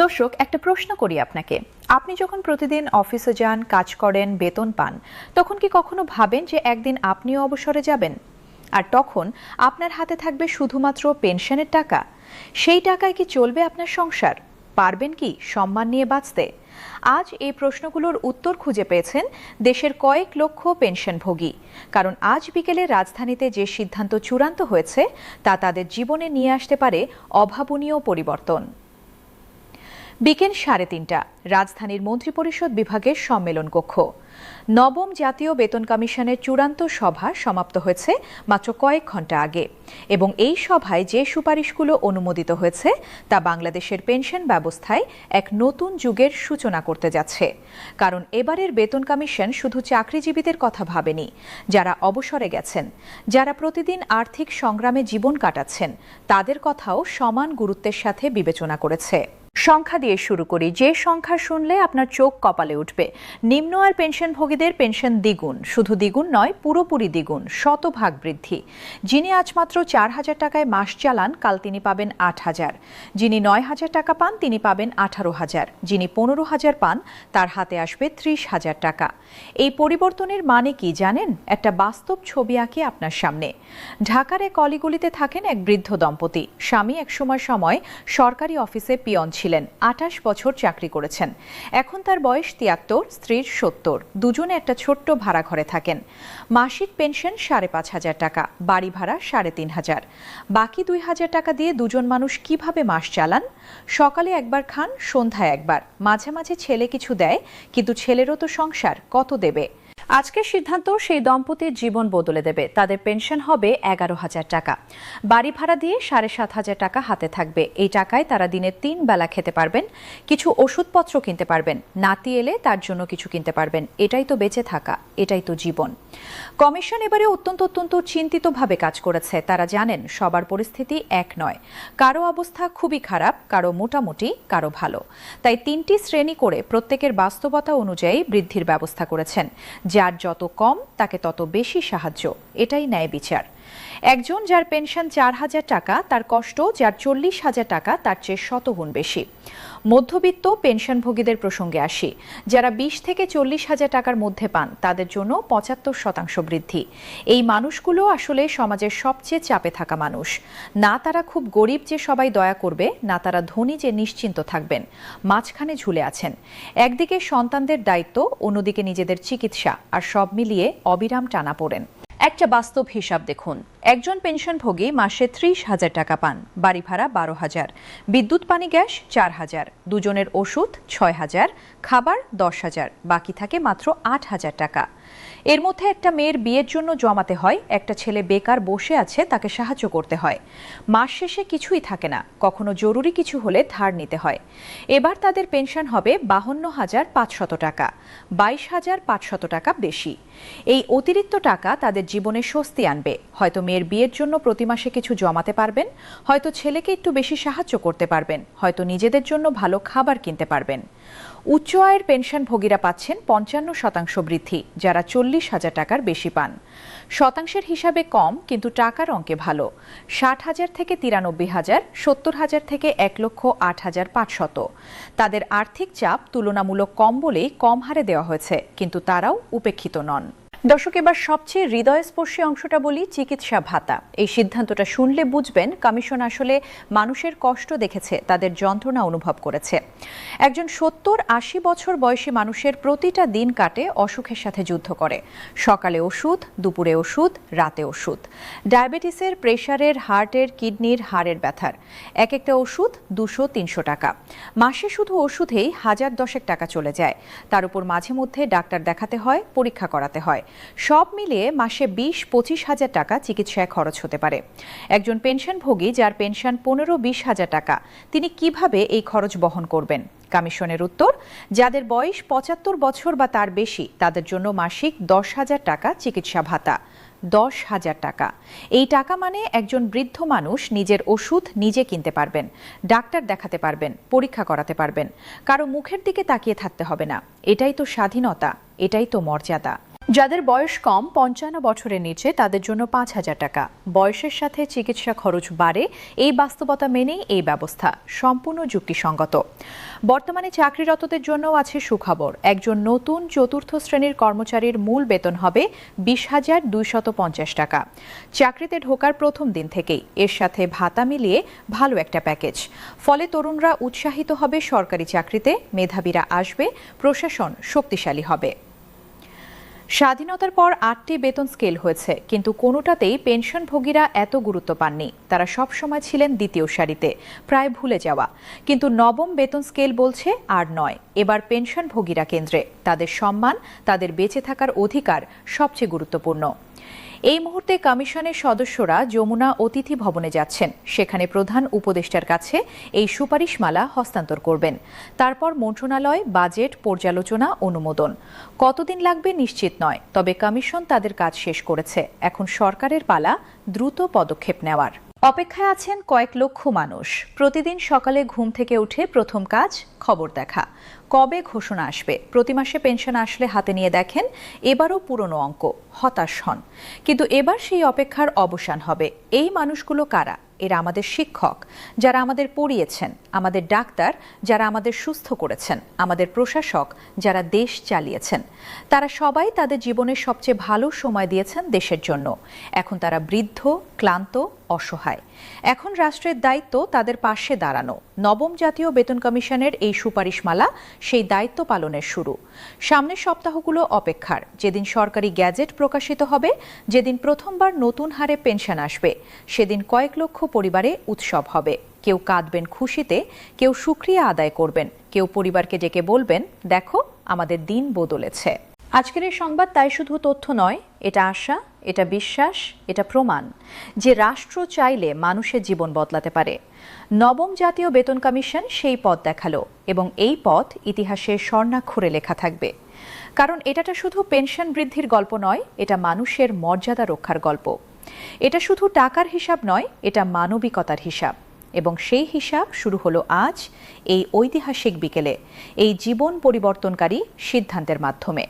দর্শক, একটা প্রশ্ন করি আপনাকে। আপনি যখন প্রতিদিন অফিসে যান, কাজ করেন, বেতন পান, তখন কি কখনো ভাবেন যে একদিন আপনিও অবসরে যাবেন? আর তখন আপনার হাতে থাকবে শুধুমাত্র পেনশনের টাকা। সেই টাকায় কি চলবে আপনার সংসার? পারবেন কি সম্মান নিয়ে বাঁচতে? আজ এই প্রশ্নগুলোর উত্তর খুঁজে পেয়েছেন দেশের কয়েক লক্ষ পেনশনভোগী। কারণ আজ বিকেলে রাজধানীতে যে সিদ্ধান্ত চূড়ান্ত হয়েছে তা তাদের জীবনে নিয়ে আসতে পারে অভাবনীয় পরিবর্তন। বিকেল 3:30 রাজধানীর মন্ত্রিপরিষদ বিভাগের সম্মেলন কক্ষ। নবম জাতীয় বেতন কমিশনের চূড়ান্ত সভা সমাপ্ত হয়েছে মাত্র কয়েক ঘন্টা আগে, এবং এই সভায় যে সুপারিশগুলো অনুমোদিত হয়েছে তা বাংলাদেশের পেনশন ব্যবস্থায় এক নতুন যুগের সূচনা করতে যাচ্ছে। কারণ এবারের বেতন কমিশন শুধু চাকরিজীবীদের কথা ভাবেনি, যারা অবসরে গেছেন, যারা প্রতিদিন আর্থিক সংগ্রামে জীবন কাটাচ্ছেন, তাদের কথাও সমান গুরুত্বের সাথে বিবেচনা করেছে। সংখ্যা দিয়ে শুরু করি। যে সংখ্যা শুনলে আপনার চোখ কপালে উঠবে। নিম্ন আয়ের পেনশনভোগীদের পেনশন দ্বিগুণ, শুধু দ্বিগুণ নয়, পুরোপুরি দ্বিগুণ, শতভাগ বৃদ্ধি। যিনি আজ মাত্র 4,000 টাকায় মাস চালান, কাল তিনি পাবেন 8,000। যিনি 9,000 টাকা পান, তিনি পাবেন 18,000। যিনি 15,000 পান, তার হাতে আসবে 30,000 টাকা। এই পরিবর্তনের মানে কি জানেন? একটা বাস্তব ছবি আঁকি আপনার সামনে। ঢাকার এক অলিগলিতে থাকেন এক বৃদ্ধ দম্পতি। স্বামী একসময় সরকারি অফিসে পিয়ন ছিলেন, 28 বছর চাকরি করেছেন। এখন তার বয়স 73, স্ত্রীর 70। দুজনে একটা ছোট্ট ভাড়া ঘরে থাকেন। মাসিক পেনশন 5,500 টাকা, বাড়ি ভাড়া 3,500। বাকি 2,000 টাকা দিয়ে দুজন মানুষ কিভাবে মাস চালান? সকালে একবার খান, সন্ধ্যায় একবার। মাঝে মাঝে ছেলে কিছু দেয়, কিন্তু ছেলেরও তো সংসার, কত দেবে? আজকের সিদ্ধান্ত সেই দম্পতির জীবন বদলে দেবে। তাদের পেনশন হবে 11,000 টাকা। বাড়ি ভাড়া দিয়ে 7,500 টাকা হাতে থাকবে। এই টাকায় তারা দিনে 3 বেলা খেতে পারবেন, কিছু ওষুধপত্র কিনতে পারবেন, নাতি এলে তার জন্য কিছু কিনতে পারবেন। এটাই তো বেঁচে থাকা, এটাই তো জীবন। কমিশন এবারে অত্যন্ত চিন্তিতভাবে কাজ করেছে। তারা জানেন সবার পরিস্থিতি এক নয়। কারো অবস্থা খুবই খারাপ, কারো মোটামুটি, কারো ভালো। তাই 3টি শ্রেণী করে প্রত্যেকের বাস্তবতা অনুযায়ী বৃদ্ধির ব্যবস্থা করেছেন। যার যত কম, তাকে তত বেশি সাহায্য। এটাই ন্যায় বিচার। একজন যার পেনশন 4,000 টাকা, তার কষ্ট যার 40,000 টাকা তার চেয়ে শতগুণ বেশি। মধ্যবিত্ত পেনশনভোগীদের প্রসঙ্গে আসি। যারা 20 থেকে 40,000 টাকার মধ্যে পান, তাদের জন্য 75% বৃদ্ধি। এই মানুষগুলো আসলে সমাজের সবচেয়ে চাপে থাকা মানুষ। না তারা খুব গরিব যে সবাই দয়া করবে, না তারা ধনী যে নিশ্চিন্ত থাকবেন। মাঝখানে ঝুলে আছেন। একদিকে সন্তানদের দায়িত্ব, অন্যদিকে নিজেদের চিকিৎসা, আর সব মিলিয়ে অবিরাম টানাপোড়েন। একটা বাস্তব হিসাব দেখুন। একজন পেনশনভোগী মাসে 30,000 টাকা পান, বাড়ি ভাড়া 12,000, বিদ্যুৎ পানি গ্যাস 4,000, দুজনের ওষুধ 6,000, খাবার 10,000, বাকি থাকে মাত্র 8,000 টাকা। এর মধ্যে একটা মেয়ের বিয়ের জন্য জমাতে হয়, একটা ছেলে বেকার বসে আছে, তাকে সাহায্য করতে হয়। মাস শেষে কিছুই থাকে না, কখনো জরুরি কিছু হলে ধার নিতে হয়। এবার তাদের পেনশন হবে 52,500 টাকা, 22,500 টাকা বেশি। এই অতিরিক্ত টাকা তাদের জীবনে স্বস্তি আনবে। হয়তো মেয়ের বিয়ের জন্য প্রতি মাসে কিছু জমাতে পারবেন, হয়তো ছেলেকে একটু বেশি সাহায্য করতে পারবেন, হয়তো নিজেদের জন্য ভালো খাবার কিনতে পারবেন। উচ্চ আয়ের পেনশনভোগীরা পাচ্ছেন 55% বৃদ্ধি, যারা 40,000 টাকার বেশি পান। শতাংশের হিসাবে কম, কিন্তু টাকার অঙ্কে ভালো। 60,000 থেকে 93,000, 70,000 থেকে 1,08,500। তাদের আর্থিক চাপ তুলনামূলক কম বলেই কম হারে দেওয়া হয়েছে, কিন্তু তারাও উপেক্ষিত নন। দর্শক, এবার সবচেয়ে হৃদয়স্পর্শী অংশটা বলি, চিকিৎসা ভাতা। এই সিদ্ধান্তটা শুনলে বুঝবেন কমিশন আসলে মানুষের কষ্ট দেখেছে, তাদের যন্ত্রণা অনুভব করেছে। একজন 70-80 বছর বয়সী মানুষের প্রতিটা দিন কাটে অসুখের সাথে যুদ্ধ করে। সকালে ওষুধ, দুপুরে ওষুধ, রাতে ওষুধ। ডায়াবেটিসের, প্রেশারের, হার্টের, কিডনির, হাড়ের ব্যথার। এক একটা ওষুধ 200-300 টাকা। মাসে শুধু ওষুধেই 1010 টাকা চলে যায়। তার উপর মাঝে মধ্যে ডাক্তার দেখাতে হয়, পরীক্ষা করাতে হয়। সব মিলিয়ে মাসে 20-25 হাজার টাকা চিকিৎসায় খরচ হতে পারে। একজন পেনশনভোগী যার পেনশন 15-20 হাজার টাকা, তিনি কিভাবে এই খরচ বহন করবেন? কমিশনের উত্তর, যাদের বয়স 75 বছর বা তার বেশি, তাদের জন্য মাসিক 10,000 টাকা চিকিৎসা ভাতা। 10,000 টাকা। এই টাকা মানে একজন বৃদ্ধ মানুষ নিজের ওষুধ নিজে কিনতে পারবেন, ডাক্তার দেখাতে পারবেন, পরীক্ষা করাতে পারবেন। কারো মুখের দিকে তাকিয়ে থাকতে হবে না। এটাই তো স্বাধীনতা, এটাই তো মর্যাদা। যাদের বয়স কম ৫৫ বছরের নিচে তাদের জন্য ৫,০০০ টাকা। বয়সের সাথে চিকিৎসা খরচ বাড়ে, এই বাস্তবতা মেনেই এই ব্যবস্থা সম্পূর্ণ যুক্তিসঙ্গত। বর্তমানে চাকরিরতদের জন্যও আছে সুখবর। একজন নতুন চতুর্থ শ্রেণীর কর্মচারীর মূল বেতন হবে ২০,২৫০ টাকা। চাকরিতে ঢোকার প্রথম দিন থেকেই এর সাথে ভাতা মিলিয়ে ভালো একটা প্যাকেজ। ফলে তরুণরা উৎসাহিত হবে সরকারি চাকরিতে, মেধাবীরা আসবে, প্রশাসন শক্তিশালী হবে। স্বাধীনতার পর ৮টি বেতন স্কেল হয়েছে, কিন্তু কোনোটাতেই পেনশনভোগীরা এত গুরুত্ব পাননি। তারা সবসময় ছিলেন দ্বিতীয় সারিতে, প্রায় ভুলে যাওয়া। কিন্তু নবম বেতন স্কেল বলছে আর নয়, এবার পেনশনভোগীরা কেন্দ্রে। তাদের সম্মান, তাদের বেঁচে থাকার অধিকার সবচেয়ে গুরুত্বপূর্ণ। এই মুহূর্তে কমিশনের সদস্যরা যমুনা অতিথি ভবনে যাচ্ছেন। সেখানে প্রধান উপদেষ্টার কাছে এই সুপারিশমালা হস্তান্তর করবেন। তারপর মন্ত্রণালয়, বাজেট, পর্যালোচনা, অনুমোদন। কতদিন লাগবে নিশ্চিত নয়, তবে কমিশন তাদের কাজ শেষ করেছে। এখন সরকারের পালা দ্রুত পদক্ষেপ নেওয়ার। অপেক্ষায় আছেন কয়েক লক্ষ মানুষ। প্রতিদিন সকালে ঘুম থেকে উঠে প্রথম কাজ খবর দেখা। কবে ঘোষণা আসবে? প্রতি মাসে পেনশন আসলে হাতে নিয়ে দেখেন, এবারও পুরনো অঙ্ক। হতাশ হন। কিন্তু এবার সেই অপেক্ষার অবসান হবে। এই মানুষগুলো কারা? এরা আমাদের শিক্ষক, যারা আমাদের পড়িয়েছেন, আমাদের ডাক্তার, যারা আমাদের সুস্থ করেছেন, আমাদের প্রশাসক, যারা দেশ চালিয়েছেন। তারা সবাই তাদের জীবনের সবচেয়ে ভালো সময় দিয়েছেন দেশের জন্য। এখন তারা বৃদ্ধ, ক্লান্ত, অসহায়। এখন রাষ্ট্রের দায়িত্ব তাদের পাশে দাঁড়ানো। নবম জাতীয় বেতন কমিশনের এই সুপারিশমালা সেই দায়িত্ব পালনের শুরু। সামনের সপ্তাহগুলো অপেক্ষার। যেদিন সরকারি গ্যাজেট প্রকাশিত হবে, যেদিন প্রথমবার নতুন হারে পেনশন আসবে, সেদিন কয়েক লক্ষ পরিবারে উৎসব হবে। কেউ কাঁদবেন খুশিতে, কেউ শুকরিয়া আদায় করবেন, কেউ পরিবারকে ডেকে বলবেন, দেখো আমাদের দিন বদলেছে। আজকের এই সংবাদ তাই শুধু তথ্য নয়, এটা আশা, এটা বিশ্বাস, এটা প্রমাণ যে রাষ্ট্র চাইলে মানুষের জীবন বদলাতে পারে। নবম জাতীয় বেতন কমিশন সেই পথ দেখালো, এবং এই পথ ইতিহাসে স্বর্ণাক্ষরে লেখা থাকবে। কারণ এটা শুধু পেনশন বৃদ্ধির গল্প নয়, এটা মানুষের মর্যাদা রক্ষার গল্প। এটা শুধু টাকার হিসাব নয়, এটা মানবিকতার হিসাব। এবং সেই হিসাব শুরু হলো আজ, এই ঐতিহাসিক বিকেলে, এই জীবন পরিবর্তনকারী সিদ্ধান্তের মাধ্যমে।